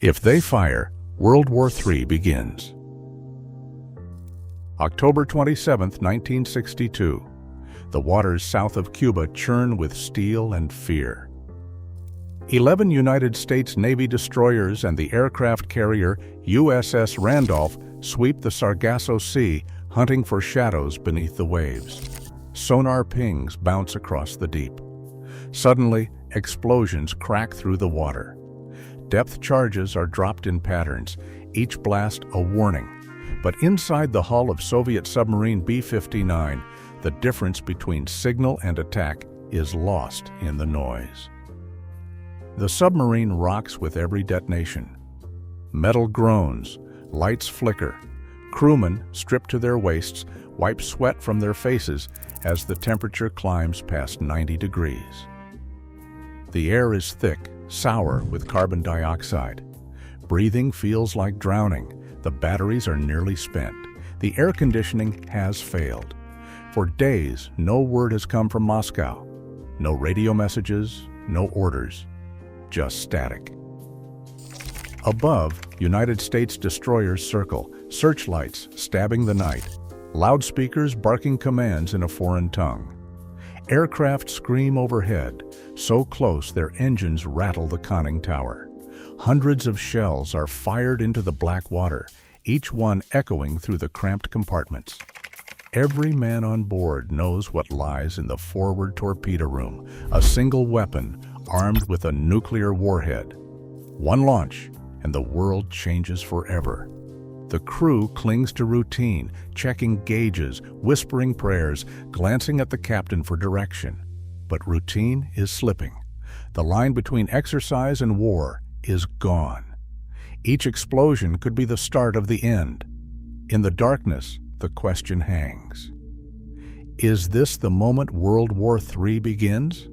If they fire, World War III begins. October 27, 1962. The waters south of Cuba churn with steel and fear. 11 United States Navy destroyers and the aircraft carrier USS Randolph sweep the Sargasso Sea, hunting for shadows beneath the waves. Sonar pings bounce across the deep. Suddenly, explosions crack through the water. Depth charges are dropped in patterns, each blast a warning. But inside the hull of Soviet submarine B-59, the difference between signal and attack is lost in the noise. The submarine rocks with every detonation. Metal groans, lights flicker. Crewmen, stripped to their waists, wipe sweat from their faces as the temperature climbs past 90 degrees. The air is thick, sour with carbon dioxide. Breathing feels like drowning. The batteries are nearly spent. The air conditioning has failed. For days, no word has come from Moscow. No radio messages, no orders, just static. Above, United States destroyers circle, searchlights stabbing the night, loudspeakers barking commands in a foreign tongue. Aircraft scream overhead, so close their engines rattle the conning tower. Hundreds of shells are fired into the black water, each one echoing through the cramped compartments. Every man on board knows what lies in the forward torpedo room, a single weapon armed with a nuclear warhead. One launch, and the world changes forever. The crew clings to routine, checking gauges, whispering prayers, glancing at the captain for direction. But routine is slipping. The line between exercise and war is gone. Each explosion could be the start of the end. In the darkness, the question hangs. Is this the moment World War III begins?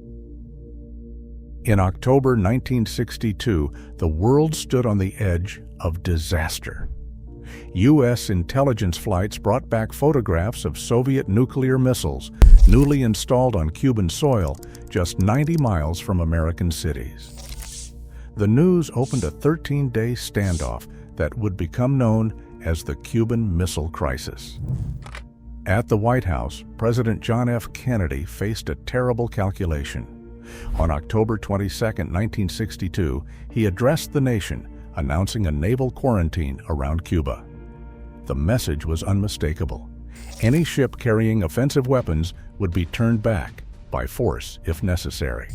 In October 1962, the world stood on the edge of disaster. U.S. intelligence flights brought back photographs of Soviet nuclear missiles newly installed on Cuban soil just 90 miles from American cities. The news opened a 13-day standoff that would become known as the Cuban Missile Crisis. At the White House, President John F. Kennedy faced a terrible calculation. On October 22, 1962, he addressed the nation, announcing a naval quarantine around Cuba. The message was unmistakable. Any ship carrying offensive weapons would be turned back, by force if necessary.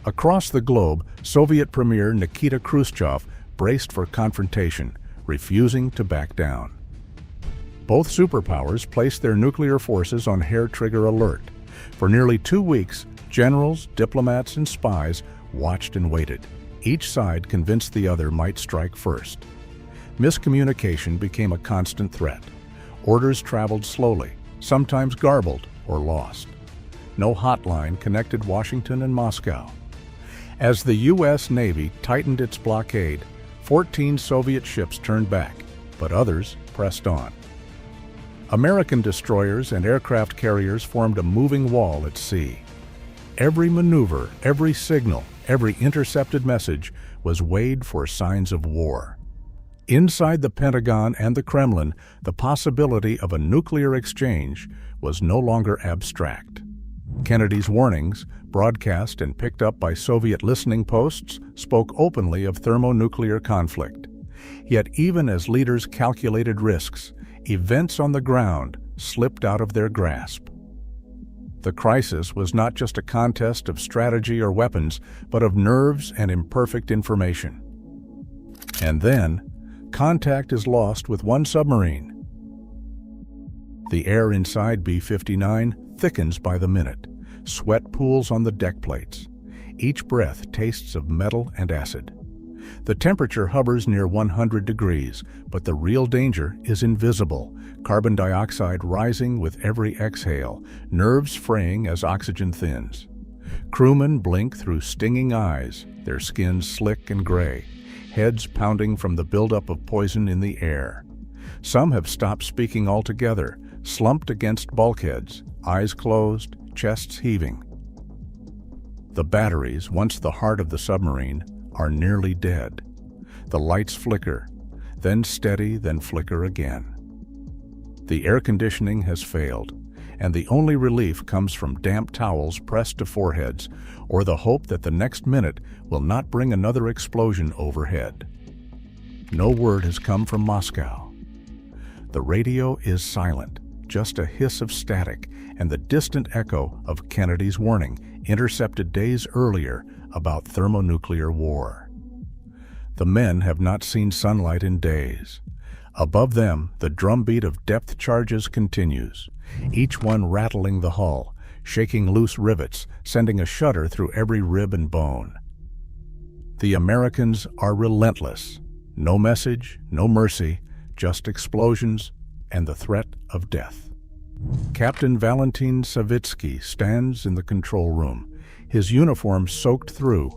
Across the globe, Soviet Premier Nikita Khrushchev braced for confrontation, refusing to back down. Both superpowers placed their nuclear forces on hair-trigger alert. For nearly 2 weeks, generals, diplomats, and spies watched and waited. Each side convinced the other might strike first. Miscommunication became a constant threat. Orders traveled slowly, sometimes garbled or lost. No hotline connected Washington and Moscow. As the U.S. Navy tightened its blockade, 14 Soviet ships turned back, but others pressed on. American destroyers and aircraft carriers formed a moving wall at sea. Every maneuver, every signal, every intercepted message was weighed for signs of war. Inside the Pentagon and the Kremlin, the possibility of a nuclear exchange was no longer abstract. Kennedy's warnings, broadcast and picked up by Soviet listening posts, spoke openly of thermonuclear conflict. Yet even as leaders calculated risks, events on the ground slipped out of their grasp. The crisis was not just a contest of strategy or weapons, but of nerves and imperfect information. And then, contact is lost with one submarine. The air inside B-59 thickens by the minute. Sweat pools on the deck plates. Each breath tastes of metal and acid. The temperature hovers near 100 degrees, but the real danger is invisible. Carbon dioxide rising with every exhale, nerves fraying as oxygen thins. Crewmen blink through stinging eyes, their skins slick and gray, heads pounding from the buildup of poison in the air. Some have stopped speaking altogether, slumped against bulkheads, eyes closed, chests heaving. The batteries, once the heart of the submarine, are nearly dead. The lights flicker, then steady, then flicker again. The air conditioning has failed, and the only relief comes from damp towels pressed to foreheads or the hope that the next minute will not bring another explosion overhead. No word has come from Moscow. The radio is silent, just a hiss of static and the distant echo of Kennedy's warning intercepted days earlier about thermonuclear war. The men have not seen sunlight in days. Above them, the drumbeat of depth charges continues, each one rattling the hull, shaking loose rivets, sending a shudder through every rib and bone. The Americans are relentless. No message, no mercy, just explosions and the threat of death. Captain Valentin Savitsky stands in the control room, his uniform soaked through,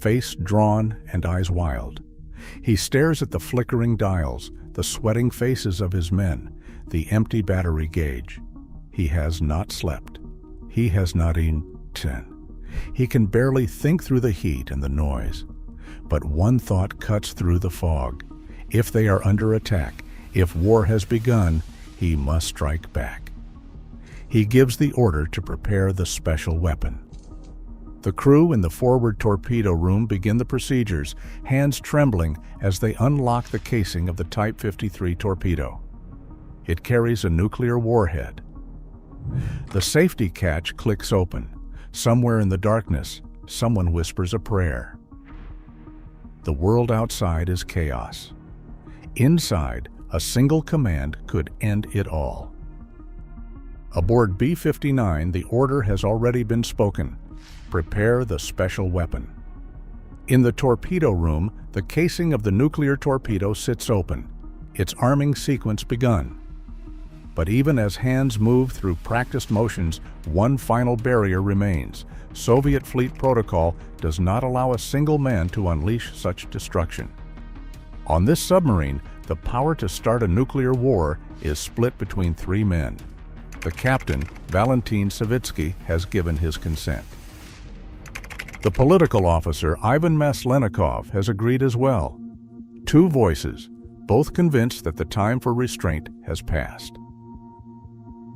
face drawn and eyes wild. He stares at the flickering dials, the sweating faces of his men, the empty battery gauge. He has not slept. He has not eaten. He can barely think through the heat and the noise. But one thought cuts through the fog. If they are under attack, if war has begun, he must strike back. He gives the order to prepare the special weapon. The crew in the forward torpedo room begin the procedures, hands trembling as they unlock the casing of the Type 53 torpedo. It carries a nuclear warhead. The safety catch clicks open. Somewhere in the darkness, someone whispers a prayer. The world outside is chaos. Inside, a single command could end it all. Aboard B-59, the order has already been spoken. Prepare the special weapon. In the torpedo room, the casing of the nuclear torpedo sits open, its arming sequence begun. But even as hands move through practiced motions, one final barrier remains. Soviet fleet protocol does not allow a single man to unleash such destruction. On this submarine, the power to start a nuclear war is split between three men. The captain, Valentin Savitsky, has given his consent. The political officer, Ivan Maslenikov, has agreed as well. Two voices, both convinced that the time for restraint has passed.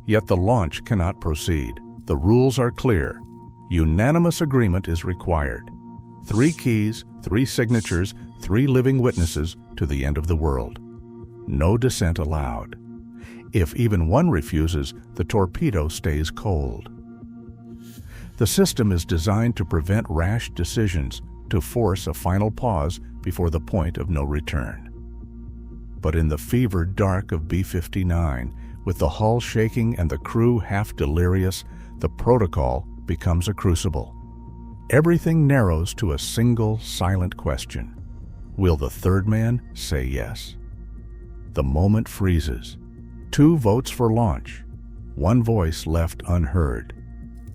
Yet the launch cannot proceed. The rules are clear. Unanimous agreement is required. 3 keys, 3 signatures, 3 living witnesses to the end of the world. No dissent allowed. If even one refuses, the torpedo stays cold. The system is designed to prevent rash decisions, to force a final pause before the point of no return. But in the fevered dark of B-59, with the hull shaking and the crew half delirious, the protocol becomes a crucible. Everything narrows to a single silent question. Will the third man say yes? The moment freezes. 2 votes for launch. 1 voice left unheard.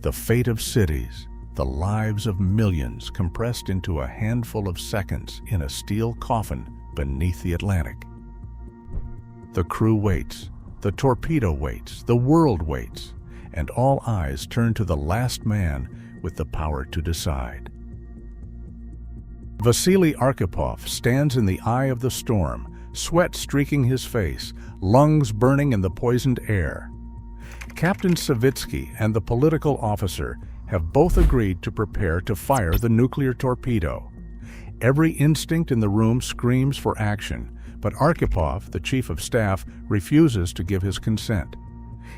The fate of cities, the lives of millions compressed into a handful of seconds in a steel coffin beneath the Atlantic. The crew waits. The torpedo waits. The world waits. And all eyes turn to the last man with the power to decide. Vasily Arkhipov stands in the eye of the storm, sweat streaking his face, lungs burning in the poisoned air. Captain Savitsky and the political officer have both agreed to prepare to fire the nuclear torpedo. Every instinct in the room screams for action, but Arkhipov, the chief of staff, refuses to give his consent.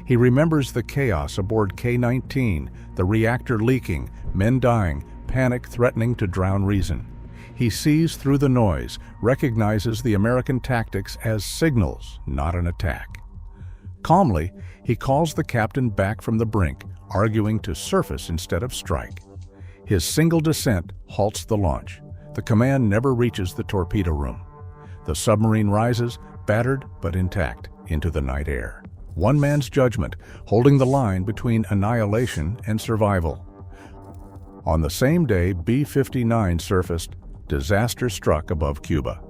He remembers the chaos aboard K-19, the reactor leaking, men dying, panic threatening to drown reason. He sees through the noise, recognizes the American tactics as signals, not an attack. Calmly, he calls the captain back from the brink, arguing to surface instead of strike. His single dissent halts the launch. The command never reaches the torpedo room. The submarine rises, battered but intact, into the night air. One man's judgment, holding the line between annihilation and survival. On the same day B-59 surfaced, disaster struck above Cuba.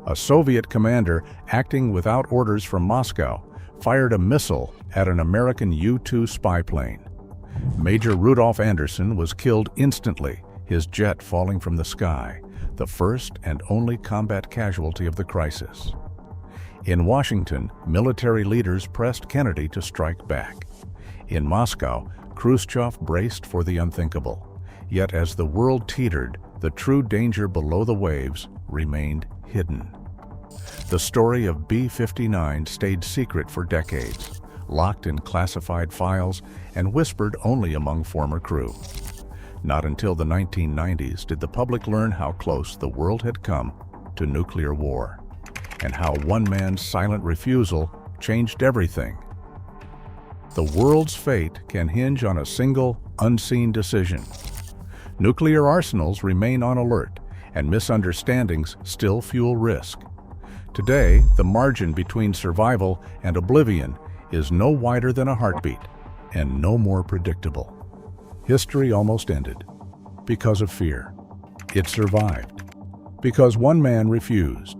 A Soviet commander, acting without orders from Moscow, fired a missile at an American U-2 spy plane. Major Rudolf Anderson was killed instantly, his jet falling from the sky. the first and only combat casualty of the crisis. In Washington, military leaders pressed Kennedy to strike back. In Moscow, Khrushchev braced for the unthinkable. Yet as the world teetered, the true danger below the waves remained hidden. The story of B-59 stayed secret for decades, locked in classified files and whispered only among former crew. Not until the 1990s did the public learn how close the world had come to nuclear war, and how one man's silent refusal changed everything. The world's fate can hinge on a single, unseen decision. Nuclear arsenals remain on alert, and misunderstandings still fuel risk. Today, the margin between survival and oblivion is no wider than a heartbeat, and no more predictable. History almost ended because of fear. It survived because one man refused.